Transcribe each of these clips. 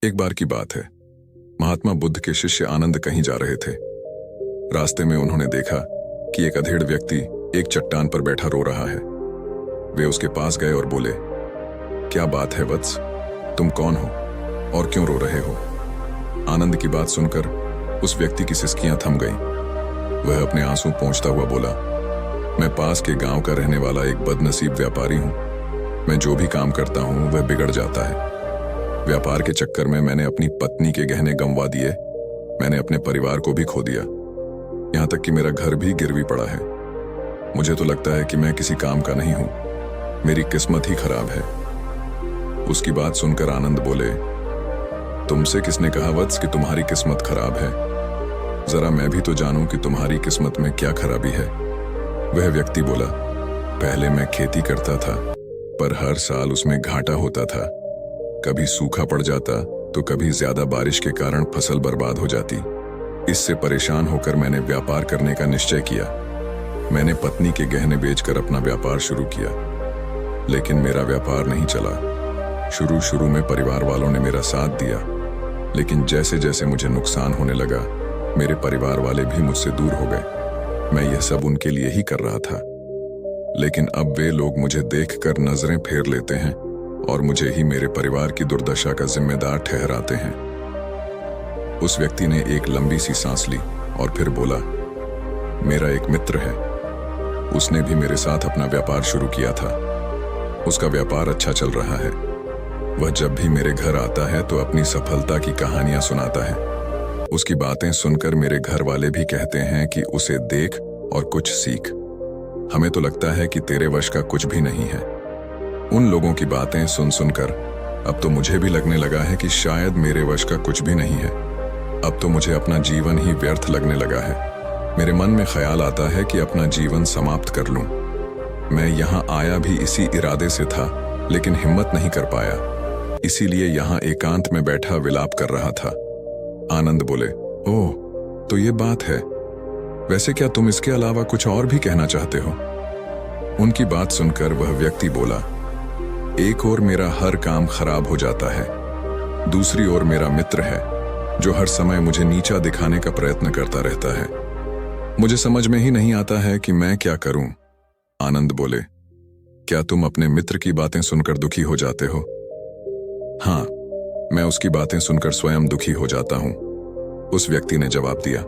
एक बार की बात है। महात्मा बुद्ध के शिष्य आनंद कहीं जा रहे थे। रास्ते में उन्होंने देखा कि एक अधेड़ व्यक्ति एक चट्टान पर बैठा रो रहा है। वे उसके पास गए और बोले, क्या बात है वत्स, तुम कौन हो और क्यों रो रहे हो? आनंद की बात सुनकर उस व्यक्ति की सिसकियां थम गईं। वह अपने आंसू पोंछता हुआ बोला, मैं पास के गांव का रहने वाला एक बदनसीब व्यापारी हूं। मैं जो भी काम करता हूं वह बिगड़ जाता है। व्यापार के चक्कर में मैंने अपनी पत्नी के गहने गंवा दिए। मैंने अपने परिवार को भी खो दिया, यहां तक कि मेरा घर भी गिरवी पड़ा है। मुझे तो लगता है कि मैं किसी काम का नहीं हूं, मेरी किस्मत ही खराब है। उसकी बात सुनकर आनंद बोले, तुमसे किसने कहा वत्स कि तुम्हारी किस्मत खराब है? जरा मैं भी तो जानूं कि तुम्हारी किस्मत में क्या खराबी है। वह व्यक्ति बोला, पहले मैं खेती करता था, पर हर साल उसमें घाटा होता था। कभी सूखा पड़ जाता तो कभी ज्यादा बारिश के कारण फसल बर्बाद हो जाती। इससे परेशान होकर मैंने व्यापार करने का निश्चय किया। मैंने पत्नी के गहने बेचकर अपना व्यापार शुरू किया, लेकिन मेरा व्यापार नहीं चला। शुरू में परिवार वालों ने मेरा साथ दिया, लेकिन जैसे जैसे मुझे नुकसान होने लगा, मेरे परिवार वाले भी मुझसे दूर हो गए। मैं यह सब उनके लिए ही कर रहा था, लेकिन अब वे लोग मुझे देखकर नजरें फेर लेते हैं और मुझे ही मेरे परिवार की दुर्दशा का जिम्मेदार ठहराते हैं। उस व्यक्ति ने एक लंबी सी सांस ली और फिर बोला, मेरा एक मित्र है, उसने भी मेरे साथ अपना व्यापार शुरू किया था। उसका व्यापार अच्छा चल रहा है। वह जब भी मेरे घर आता है तो अपनी सफलता की कहानियां सुनाता है। उसकी बातें सुनकर मेरे घर वाले भी कहते हैं कि उसे देख और कुछ सीख। हमें तो लगता है कि तेरे वश का कुछ भी नहीं है। उन लोगों की बातें सुन सुनकर अब तो मुझे भी लगने लगा है कि शायद मेरे वश का कुछ भी नहीं है। अब तो मुझे अपना जीवन ही व्यर्थ लगने लगा है। मेरे मन में ख्याल आता है कि अपना जीवन समाप्त कर लूं। मैं यहाँ आया भी इसी इरादे से था, लेकिन हिम्मत नहीं कर पाया, इसीलिए यहाँ एकांत में बैठा विलाप कर रहा था। आनंद बोले, ओह, तो ये बात है। वैसे क्या तुम इसके अलावा कुछ और भी कहना चाहते हो? उनकी बात सुनकर वह व्यक्ति बोला, एक ओर मेरा हर काम खराब हो जाता है, दूसरी ओर मेरा मित्र है जो हर समय मुझे नीचा दिखाने का प्रयत्न करता रहता है। मुझे समझ में ही नहीं आता है कि मैं क्या करूं। आनंद बोले, क्या तुम अपने मित्र की बातें सुनकर दुखी हो जाते हो? हाँ, मैं उसकी बातें सुनकर स्वयं दुखी हो जाता हूं, उस व्यक्ति ने जवाब दिया।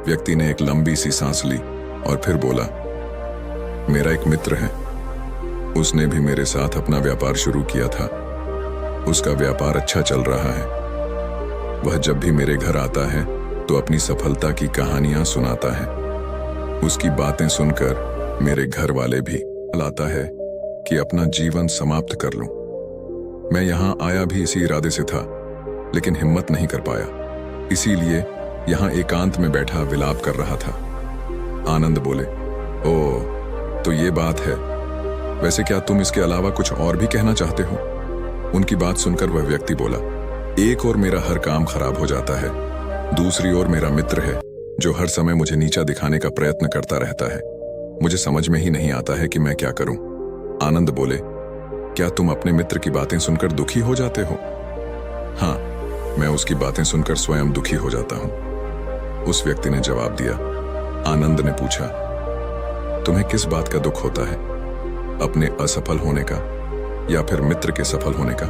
व्यक्ति ने एक लंबी सी सांस ली और फिर बोला, मेरा एक मित्र है, उसने भी मेरे साथ अपना व्यापार शुरू किया था। उसका व्यापार अच्छा चल रहा है। वह जब भी मेरे घर आता है तो अपनी सफलता की कहानियां सुनाता है। उसकी बातें सुनकर मेरे घर वाले भी लाता है कि अपना जीवन समाप्त कर लूं। मैं यहां आया भी इसी इरादे से था, लेकिन हिम्मत नहीं कर पाया, इसीलिए यहां एकांत में बैठा विलाप कर रहा था। आनंद बोले, ओह, तो ये बात है। वैसे क्या तुम इसके अलावा कुछ और भी कहना चाहते हो? उनकी बात सुनकर वह व्यक्ति बोला, एक ओर मेरा हर काम खराब हो जाता है, दूसरी ओर मेरा मित्र है जो हर समय मुझे नीचा दिखाने का प्रयत्न करता रहता है। मुझे समझ में ही नहीं आता है कि मैं क्या करूं। आनंद बोले, क्या तुम अपने मित्र की बातें सुनकर दुखी हो जाते हो? हाँ, मैं उसकी बातें सुनकर स्वयं दुखी हो जाता हूं, उस व्यक्ति ने जवाब दिया। आनंद ने पूछा, तुम्हें किस बात का दुख होता है? अपने असफल होने का या फिर मित्र के सफल होने का?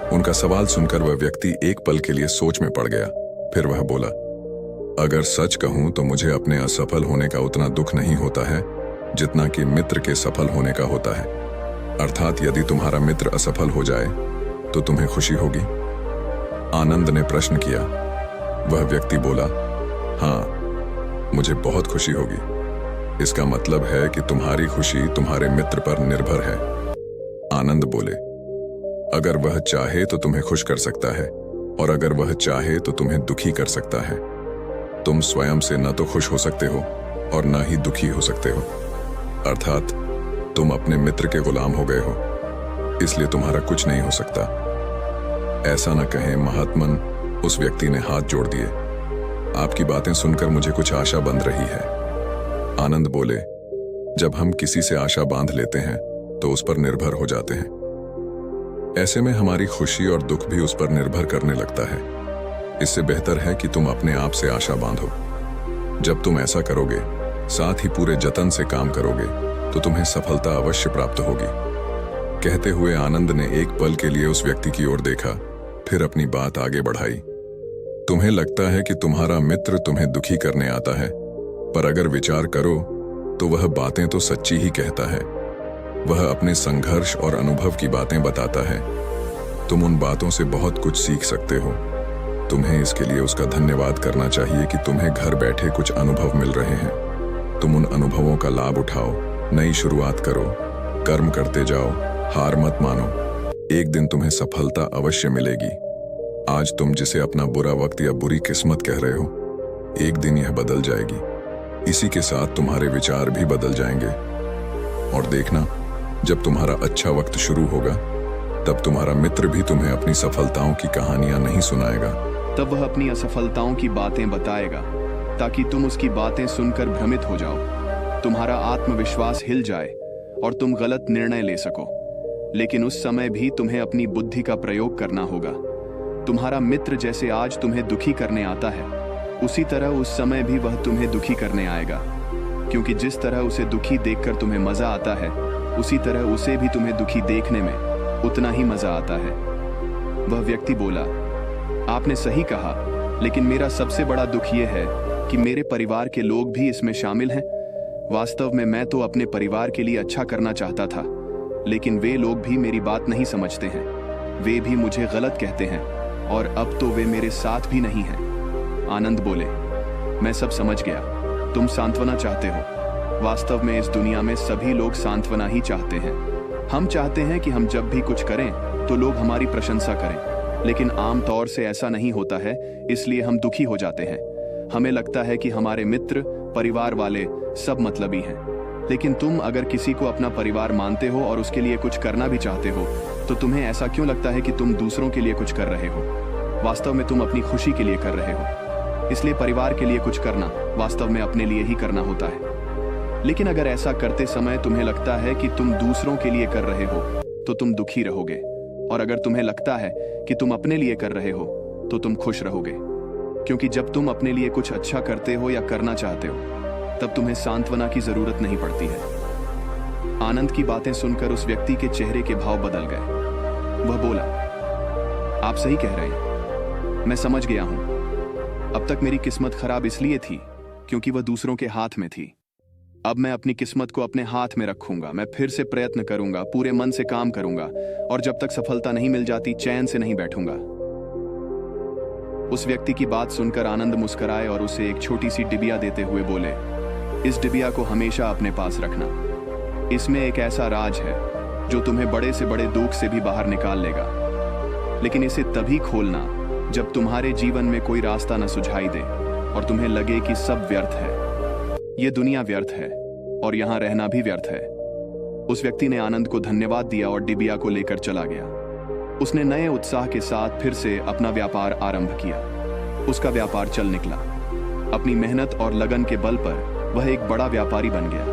उनका सवाल सुनकर वह व्यक्ति एक पल के लिए सोच में पड़ गया। फिर वह बोला, अगर सच कहूं तो मुझे अपने असफल होने का उतना दुख नहीं होता है जितना कि मित्र के सफल होने का होता है। अर्थात यदि तुम्हारा मित्र असफल हो जाए तो तुम्हें खुशी होगी? आनंद ने प्रश्न किया। वह व्यक्ति बोला, हाँ, मुझे बहुत खुशी होगी। इसका मतलब है कि तुम्हारी खुशी तुम्हारे मित्र पर निर्भर है। आनंद बोले, अगर वह चाहे तो तुम्हें खुश कर सकता है, और अगर वह चाहे तो तुम्हें दुखी कर सकता है। तुम स्वयं से न तो खुश हो सकते हो और न ही दुखी हो सकते हो। अर्थात तुम अपने मित्र के गुलाम हो गए हो, इसलिए तुम्हारा कुछ नहीं हो सकता। ऐसा न कहें महात्मन, उस व्यक्ति ने हाथ जोड़ दिए। आपकी बातें सुनकर मुझे कुछ आशा बंध रही है। आनंद बोले, जब हम किसी से आशा बांध लेते हैं तो उस पर निर्भर हो जाते हैं। ऐसे में हमारी खुशी और दुख भी उस पर निर्भर करने लगता है। इससे बेहतर है कि तुम अपने आप से आशा बांधो। जब तुम ऐसा करोगे, साथ ही पूरे जतन से काम करोगे, तो तुम्हें सफलता अवश्य प्राप्त होगी। कहते हुए आनंद ने एक पल के लिए उस व्यक्ति की ओर देखा, फिर अपनी बात आगे बढ़ाई। तुम्हें लगता है कि तुम्हारा मित्र तुम्हें दुखी करने आता है, पर अगर विचार करो तो वह बातें तो सच्ची ही कहता है। वह अपने संघर्ष और अनुभव की बातें बताता है। तुम उन बातों से बहुत कुछ सीख सकते हो। तुम्हें इसके लिए उसका धन्यवाद करना चाहिए कि तुम्हें घर बैठे कुछ अनुभव मिल रहे हैं। तुम उन अनुभवों का लाभ उठाओ, नई शुरुआत करो, कर्म करते जाओ, हार मत मानो। एक दिन तुम्हें सफलता अवश्य मिलेगी। आज तुम जिसे अपना बुरा वक्त या बुरी किस्मत कह रहे हो, एक दिन यह बदल जाएगी। इसी के साथ तुम्हारे विचार भी बदल जाएंगे। और देखना, जब तुम्हारा अच्छा वक्त शुरू होगा, तब तुम्हारा मित्र भी तुम्हें अपनी सफलताओं की कहानियां नहीं सुनाएगा। तब वह अपनी असफलताओं की बातें बताएगा, ताकि तुम उसकी बातें सुनकर भ्रमित हो जाओ, तुम्हारा आत्मविश्वास हिल जाए और तुम गलत निर्णय ले सको। लेकिन उस समय भी तुम्हें अपनी बुद्धि का प्रयोग करना होगा। तुम्हारा मित्र जैसे आज तुम्हें दुखी करने आता है, उसी तरह उस समय भी वह तुम्हें दुखी करने आएगा। क्योंकि जिस तरह उसे दुखी देखकर तुम्हें मजा आता है, उसी तरह उसे भी तुम्हें दुखी देखने में उतना ही मजा आता है। वह व्यक्ति बोला, आपने सही कहा, लेकिन मेरा सबसे बड़ा दुख यह है कि मेरे परिवार के लोग भी इसमें शामिल हैं। वास्तव में मैं तो अपने परिवार के लिए अच्छा करना चाहता था, लेकिन वे लोग भी मेरी बात नहीं समझते हैं। वे भी मुझे गलत कहते हैं और अब तो वे मेरे साथ भी नहीं हैं। आनंद बोले, मैं सब समझ गया। तुम सांत्वना चाहते हो। वास्तव में इस दुनिया में सभी लोग सांत्वना ही चाहते हैं। हम चाहते हैं कि हम जब भी कुछ करें तो लोग हमारी प्रशंसा करें, लेकिन आम तौर से ऐसा नहीं होता है, इसलिए हम दुखी हो जाते हैं। हमें लगता है कि हमारे मित्र, परिवार वाले सब मतलबी हैं। लेकिन तुम अगर किसी को अपना परिवार मानते हो और उसके लिए कुछ करना भी चाहते हो, तो तुम्हें ऐसा क्यों लगता है कि तुम दूसरों के लिए कुछ कर रहे हो? वास्तव में तुम अपनी खुशी के लिए कर रहे हो। इसलिए परिवार के लिए कुछ करना वास्तव में अपने लिए ही करना होता है। लेकिन अगर ऐसा करते समय तुम्हें लगता है कि तुम दूसरों के लिए कर रहे हो, तो तुम दुखी रहोगे। और अगर तुम्हें लगता है कि तुम अपने लिए कर रहे हो, तो तुम खुश रहोगे। क्योंकि जब तुम अपने लिए कुछ अच्छा करते हो या करना चाहते हो, तब तुम्हें सांत्वना की जरूरत नहीं पड़ती है। आनंद की बातें सुनकर उस व्यक्ति के चेहरे के भाव बदल गए। वह बोला, आप सही कह रहे हैं, मैं समझ गया हूं। अब तक मेरी किस्मत खराब इसलिए थी क्योंकि वह दूसरों के हाथ में थी। अब मैं अपनी किस्मत को अपने हाथ में रखूंगा। मैं फिर से प्रयत्न करूंगा, पूरे मन से काम करूंगा, और जब तक सफलता नहीं मिल जाती, चैन से नहीं बैठूंगा। उस व्यक्ति की बात सुनकर आनंद मुस्कुराए और उसे एक छोटी सी डिबिया देते हुए बोले, इस डिबिया को हमेशा अपने पास रखना। इसमें एक ऐसा राज है जो तुम्हें बड़े से बड़े दुख से भी बाहर निकाल लेगा। लेकिन इसे तभी खोलना जब तुम्हारे जीवन में कोई रास्ता न सुझाई दे और तुम्हें लगे कि सब व्यर्थ है। ये दुनिया व्यर्थ है और यहां रहना भी व्यर्थ है। उस व्यक्ति ने आनंद को धन्यवाद दिया और डिबिया को लेकर चला गया। उसने नए उत्साह के साथ फिर से अपना व्यापार आरंभ किया। उसका व्यापार चल निकला। अपनी मेहनत और लगन के बल पर वह एक बड़ा व्यापारी बन गया।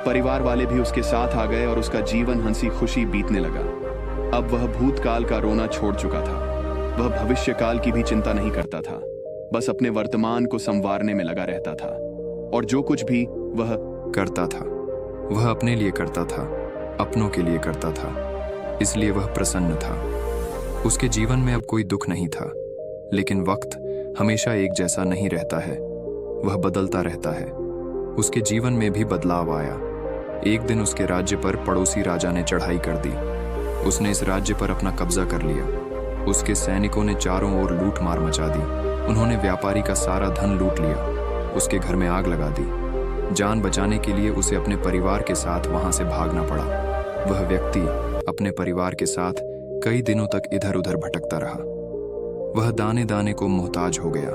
परिवार वाले भी उसके साथ आ गए और उसका जीवन हंसी खुशी बीतने लगा। अब वह भूतकाल का रोना छोड़ चुका था। वह भविष्य काल की भी चिंता नहीं करता था, बस अपने वर्तमान को संवारने में लगा रहता था। और जो कुछ भी वह करता था, वह अपने लिए करता था, अपनों के लिए करता था। इसलिए वह प्रसन्न था। उसके जीवन में अब कोई दुख नहीं था। लेकिन वक्त हमेशा एक जैसा नहीं रहता है, वह बदलता रहता है। उसके जीवन में भी बदलाव आया। एक दिन उसके राज्य पर पड़ोसी राजा ने चढ़ाई कर दी। उसने इस राज्य पर अपना कब्जा कर लिया। उसके सैनिकों ने चारों ओर लूट मार मचा दी। उन्होंने व्यापारी का सारा धन लूट लिया। उसके घर में आग लगा दी। जान बचाने के लिए उसे अपने परिवार के साथ वहां से भागना पड़ा। वह व्यक्ति अपने परिवार के साथ कई दिनों तक इधर उधर भटकता रहा। वह दाने दाने को मोहताज हो गया।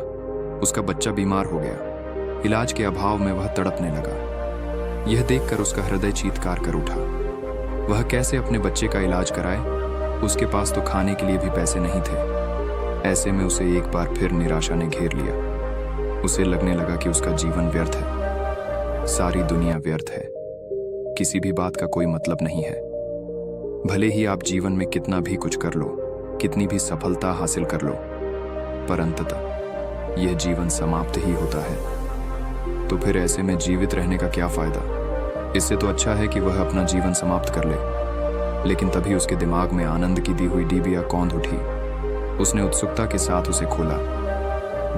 उसका बच्चा बीमार हो गया। इलाज के अभाव में वह तड़पने लगा। यह देखकर उसका हृदय चीत्कार कर उठा। वह कैसे अपने बच्चे का इलाज कराए? उसके पास तो खाने के लिए भी पैसे नहीं थे। ऐसे में उसे एक बार फिर निराशा ने घेर लिया। उसे लगने लगा कि उसका जीवन व्यर्थ है, सारी दुनिया व्यर्थ है, किसी भी बात का कोई मतलब नहीं है। भले ही आप जीवन में कितना भी कुछ कर लो, कितनी भी सफलता हासिल कर लो, पर अंततः यह जीवन समाप्त ही होता है। तो फिर ऐसे में जीवित रहने का क्या फायदा? इससे तो अच्छा है कि वह अपना जीवन समाप्त कर ले। लेकिन तभी उसके दिमाग में आनंद की दी हुई डिबिया कौंध उठी। उसने उत्सुकता के साथ उसे खोला।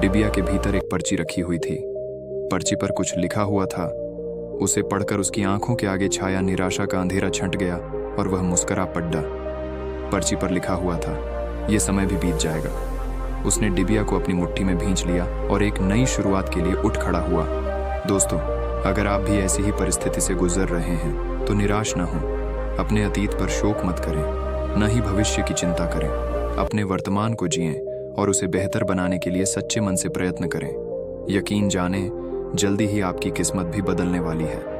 डिबिया के भीतर एक पर्ची रखी हुई थी। पर्ची पर कुछ लिखा हुआ था। उसे पढ़कर उसकी आंखों के आगे छाया निराशा का अंधेरा छंट गया और वह मुस्कुरा पड़ा। पर्ची पर लिखा हुआ था, यह समय भी बीत जाएगा। उसने डिबिया को अपनी मुट्ठी में भींच लिया और एक नई शुरुआत के लिए उठ खड़ा हुआ। दोस्तों, अगर आप भी ऐसी ही परिस्थिति से गुजर रहे हैं तो निराश न हों। अपने अतीत पर शोक मत करें, न ही भविष्य की चिंता करें। अपने वर्तमान को जिएं और उसे बेहतर बनाने के लिए सच्चे मन से प्रयत्न करें। यकीन जानें, जल्दी ही आपकी किस्मत भी बदलने वाली है।